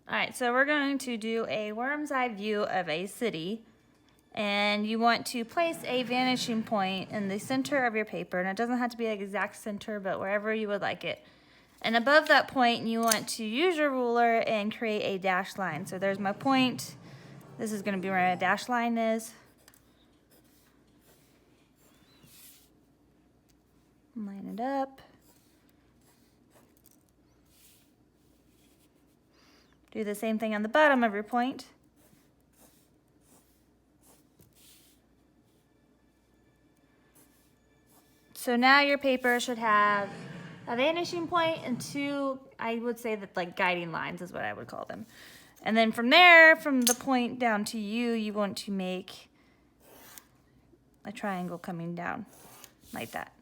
All right, so we're going to do a worm's eye view of a city. And you want to place a vanishing point in the center of your paper. And it doesn't have to be the exact center, but wherever you would like it. And above that point, you want to use your ruler and create a dashed line. So there's my point. This is going to be where my dashed line is. Line it up. Do the same thing on the bottom of your point. So now your paper should have a vanishing point and two, I would say that like guiding lines is what I would call them. And then from there, from the point down to you, you want to make a triangle coming down like that,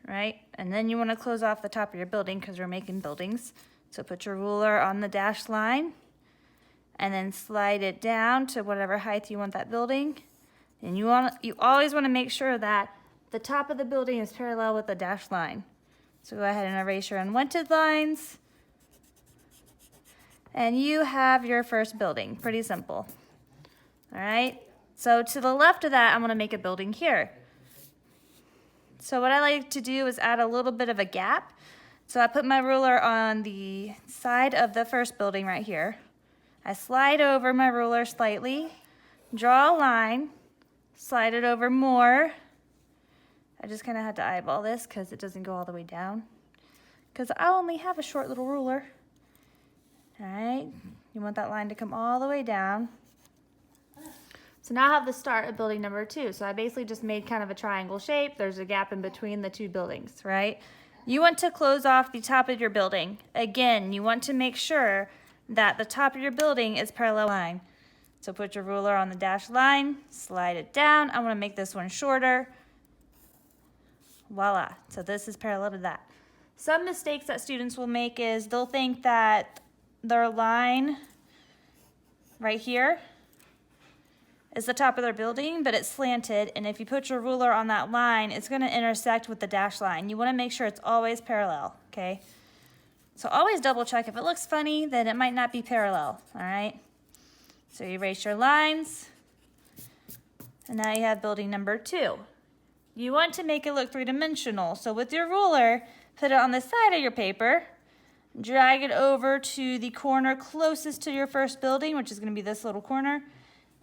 right? And then you want to close off the top of your building because we're making buildings. So put your ruler on the dashed line and then slide it down to whatever height you want that building. And you always want to make sure that the top of the building is parallel with the dashed line. So go ahead and erase your unwanted lines. And you have your first building. Pretty simple. All right. So to the left of that, I'm going to make a building here. So what I like to do is add a little bit of a gap. So I put my ruler on the side of the first building right here. I slide over my ruler slightly, draw a line, slide it over more. I just kind of had to eyeball this because it doesn't go all the way down. Because I only have a short little ruler. All right, you want that line to come all the way down. So now I have the start of building number 2. So I basically just made kind of a triangle shape. There's a gap in between the two buildings, right? You want to close off the top of your building. Again, you want to make sure that the top of your building is parallel line. So put your ruler on the dashed line, slide it down. I want to make this one shorter. Voila, so this is parallel to that. Some mistakes that students will make is they'll think that their line right here is the top of their building, but it's slanted, and if you put your ruler on that line, it's going to intersect with the dashed line. You want to make sure it's always parallel, okay? So always double check. If it looks funny, then it might not be parallel, all right? So you erase your lines, and now you have building number 2. You want to make it look three-dimensional. So with your ruler, put it on the side of your paper, drag it over to the corner closest to your first building, which is going to be this little corner,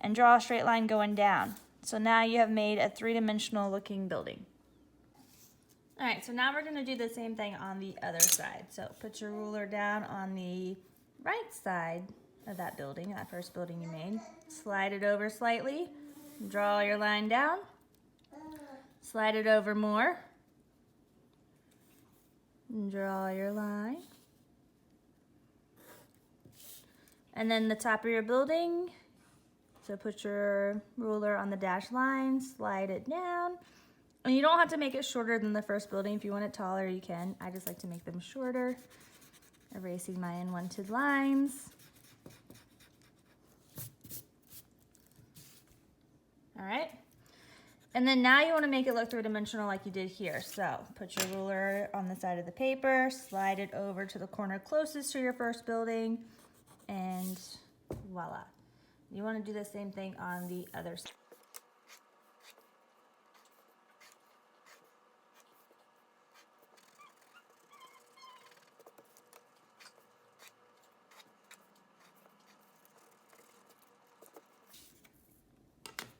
and draw a straight line going down. So now you have made a three-dimensional looking building. All right, so now we're going to do the same thing on the other side. So put your ruler down on the right side of that building, that first building you made. Slide it over slightly, draw your line down. Slide it over more. Draw your line. And then the top of your building. So put your ruler on the dashed line, slide it down. And you don't have to make it shorter than the first building. If you want it taller, you can. I just like to make them shorter. Erasing my unwanted lines. All right. And then now you want to make it look three-dimensional like you did here. So put your ruler on the side of the paper, slide it over to the corner closest to your first building, and voila. You want to do the same thing on the other side.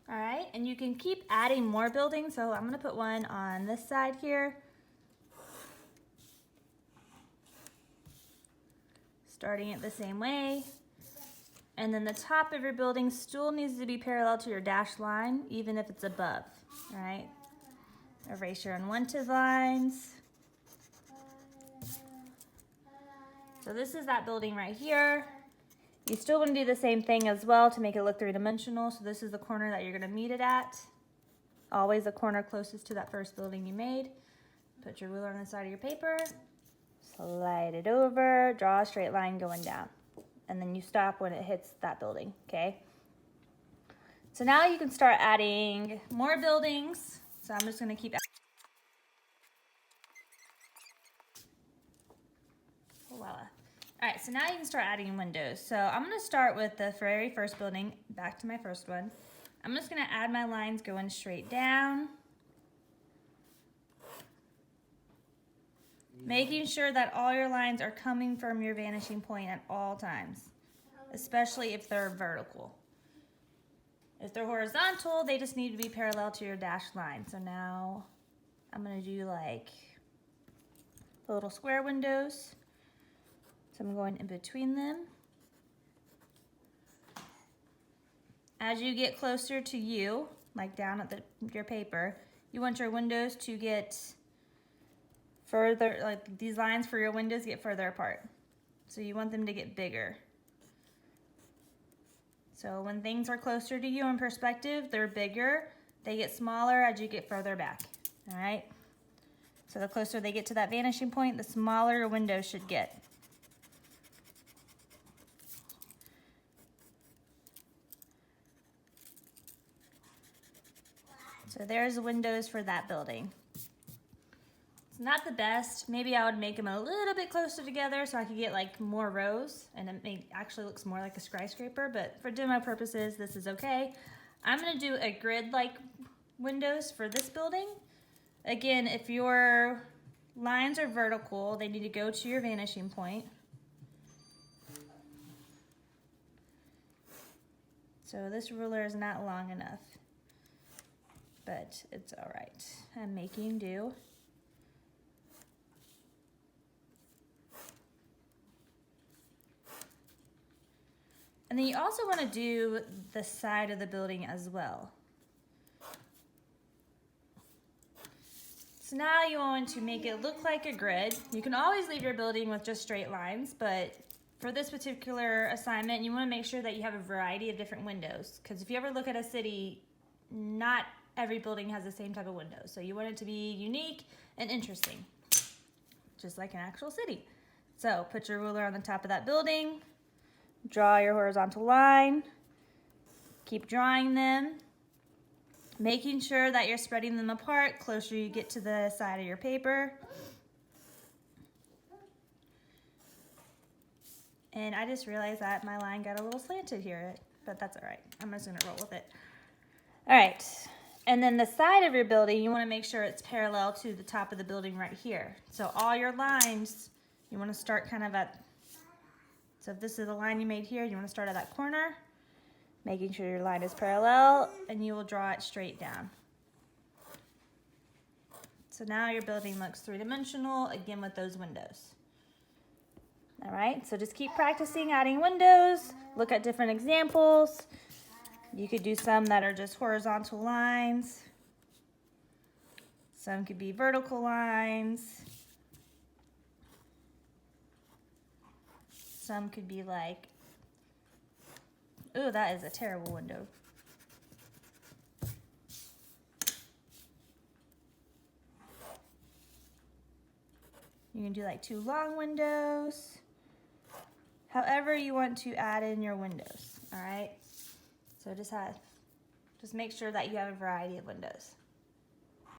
All right, and you can keep adding more buildings. So I'm going to put one on this side here. Starting it the same way. And then the top of your building still needs to be parallel to your dashed line, even if it's above, all right? Erase your unwanted lines. So this is that building right here. You still want to do the same thing as well to make it look three-dimensional. So this is the corner that you're going to meet it at. Always the corner closest to that first building you made. Put your ruler on the side of your paper. Slide it over. Draw a straight line going down. And then you stop when it hits that building, okay? So now you can start adding more buildings. So I'm just going to keep adding. Voila. All right, so so now you can start adding windows. So I'm gonna start with the very first building, back to my first one. I'm just gonna add my lines going straight down. Making sure that all your lines are coming from your vanishing point at all times, especially if they're vertical. If they're horizontal, they just need to be parallel to your dashed line. So now I'm gonna do like the little square windows. So I'm going in between them. As you get closer to you, like down at your paper, you want your windows to get further, like these lines for your windows get further apart. So you want them to get bigger. So when things are closer to you in perspective, they're bigger. They get smaller as you get further back, all right? So the closer they get to that vanishing point, the smaller your window should get. So there's the windows for that building. It's not the best. Maybe I would make them a little bit closer together so I could get like more rows and it actually looks more like a skyscraper, but for demo purposes, this is okay. I'm gonna do a grid-like windows for this building. Again, if your lines are vertical, they need to go to your vanishing point. So this ruler is not long enough, but it's all right. I'm making do. And then you also want to do the side of the building as well. So now you want to make it look like a grid. You can always leave your building with just straight lines, but for this particular assignment, you want to make sure that you have a variety of different windows. Because if you ever look at a city, not every building has the same type of windows. So you want it to be unique and interesting, just like an actual city. So put your ruler on the top of that building. Draw your horizontal line, keep drawing them, making sure that you're spreading them apart closer you get to the side of your paper. And I just realized that my line got a little slanted here, but that's all right. I'm just gonna roll with it. All right, and then the side of your building, you wanna make sure it's parallel to the top of the building right here. So all your lines, you wanna start kind of at, so if this is the line you made here, you want to start at that corner, making sure your line is parallel, and you will draw it straight down. So now your building looks three-dimensional, again with those windows. All right, so just keep practicing adding windows, look at different examples. You could do some that are just horizontal lines. Some could be vertical lines. Some could be like, ooh, that is a terrible window. You can do like 2 long windows. However you want to add in your windows, all right? So just make sure that you have a variety of windows.